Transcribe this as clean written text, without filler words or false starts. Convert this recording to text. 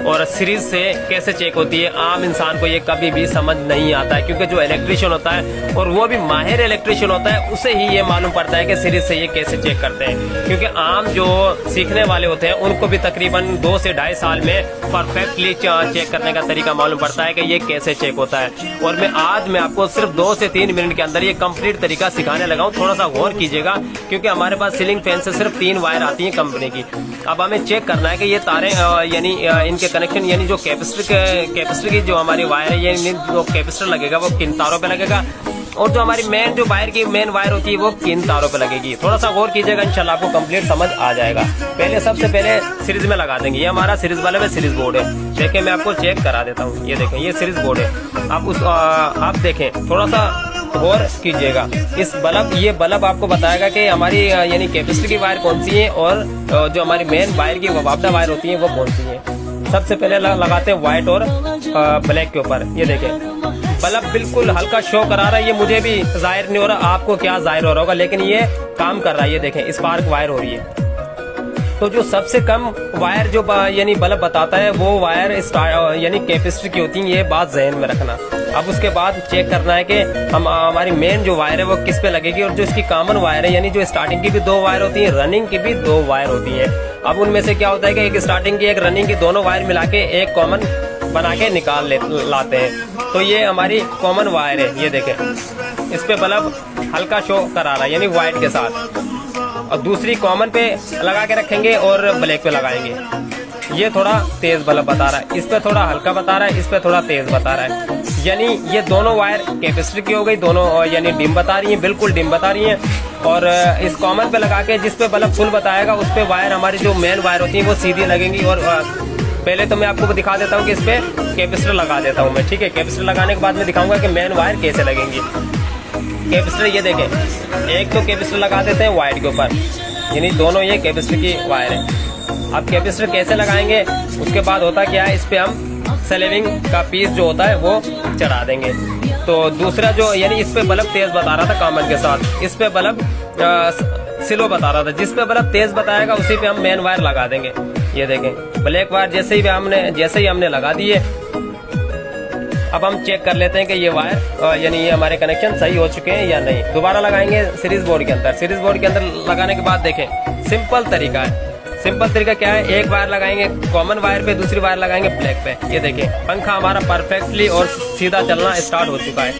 और सीरीज से कैसे चेक होती है, आम इंसान को ये कभी भी समझ नहीं आता है, क्योंकि जो इलेक्ट्रिशियन होता है और वो भी माहिर इलेक्ट्रिशियन होता है, उसे ही ये मालूम पड़ता है कि सीरीज से ये कैसे चेक करते हैं। क्योंकि आम जो सीखने वाले होते हैं उनको भी तकरीबन 2 से 2.5 साल में परफेक्टली चेक करने का तरीका मालूम पड़ता है कि ये कैसे चेक होता है। और मैं आपको सिर्फ 2 से 3 मिनट के अंदर ये कंप्लीट तरीका सिखाने लगा हूँ। थोड़ा सा गौर कीजिएगा, क्योंकि हमारे पास सीलिंग फैन से सिर्फ 3 वायर आती है कंपनी की। अब हमें चेक करना है कि ये तारे यानी इनके कनेक्शन, यानी जो कैपेसिटर की जो हमारी वायर है, ये जो कैपेसिटर लगेगा वो किन तारों पे लगेगा, और जो हमारी जो वायर की मेन वायर होती है वो किन तारों पे लगेगी। थोड़ा सा गौर कीजिएगा, इंशाल्लाह आपको कंप्लीट समझ आ जाएगा। सबसे पहले सीरीज में लगा देंगे। ये हमारा सीरीज वाला में सीरीज बोर्ड है। देखिए मैं आपको चेक करा देता हूँ। ये देखें, ये सीरीज बोर्ड है। आप देखें, थोड़ा सा गौर कीजिएगा। ये बल्ब आपको बताएगा कि हमारी यानी कैपेसिटर की वायर कौन सी है और जो हमारी मेन वायर की वापदा वायर होती है वो कौन सी है। सबसे पहले लगाते हैं व्हाइट और ब्लैक के ऊपर। ये देखें, बल्ब बिल्कुल हल्का शो करा रहा है। ये मुझे भी जाहिर नहीं हो रहा, आपको क्या जाहिर हो रहा होगा, लेकिन ये काम कर रहा है। ये देखें, स्पार्क वायर हो रही है। तो जो सबसे कम वायर जो यानी बल्ब बताता है वो वायर यानी कैपेसिटर की होती है। ये बात ज़हन में रखना। अब उसके बाद चेक करना है कि हमारी मेन जो वायर है वो किस पे लगेगी, और जो इसकी कॉमन वायर है, यानी जो स्टार्टिंग की भी 2 वायर होती है, रनिंग की भी 2 वायर होती है। अब उनमें से क्या होता है कि एक स्टार्टिंग की एक रनिंग की दोनों वायर मिला के एक कॉमन बना के लाते हैं। तो ये हमारी कॉमन वायर है। ये देखें, इस पे बल्ब हल्का शो करा रहा है, यानी व्हाइट के साथ, और दूसरी कॉमन पे लगा के रखेंगे और ब्लैक पे लगाएंगे। ये थोड़ा तेज बल्ब बता रहा है, इस पे थोड़ा हल्का बता रहा है, इस पे थोड़ा तेज बता रहा है। यानी ये दोनों वायर कैपेसिटर की हो गई, दोनों यानी डिम बता रही है, बिल्कुल डिम बता रही है। और इस कॉमन पे लगा के जिस पे बल्ब फुल बताएगा उस पे वायर, हमारी जो मेन वायर होती है वो सीधी लगेंगी। और पहले तो मैं आपको दिखा देता हूँ कि इस पे कैपेसिटर लगा देता हूँ मैं, ठीक है। कैपेसिटर लगाने के बाद मैं दिखाऊंगा कि मेन वायर कैसे लगेंगी। कैपेसिटर ये देखें, एक तो कैपेसिटर लगा देते हैं व्हाइट के ऊपर, यानी दोनों ये कैपेसिटर की वायर है। अब कैपेसिटर कैसे लगाएंगे, उसके बाद होता क्या है, इस पे हम सेलेविंग का पीस जो होता है वो चढ़ा देंगे। तो दूसरा जो, यानी इस पे बल्ब तेज बता रहा था कॉमन के साथ, इस पे बल्ब स्लो बता रहा था। जिस पे बल्ब तेज बताएगा उसी पे हम मेन वायर लगा देंगे। ये देखें, ब्लैक वायर जैसे ही हमने लगा दिए। अब हम चेक कर लेते हैं कि ये वायर यानी ये हमारे कनेक्शन सही हो चुके हैं या नहीं। दोबारा लगाएंगे सीरीज बोर्ड के अंदर। सीरीज बोर्ड के अंदर लगाने के बाद देखें, सिंपल तरीका है। सिंपल तरीका क्या है, एक वायर लगाएंगे कॉमन वायर पे, दूसरी वायर लगाएंगे ब्लैक पे। ये देखें, पंखा हमारा परफेक्टली और सीधा चलना स्टार्ट हो चुका है।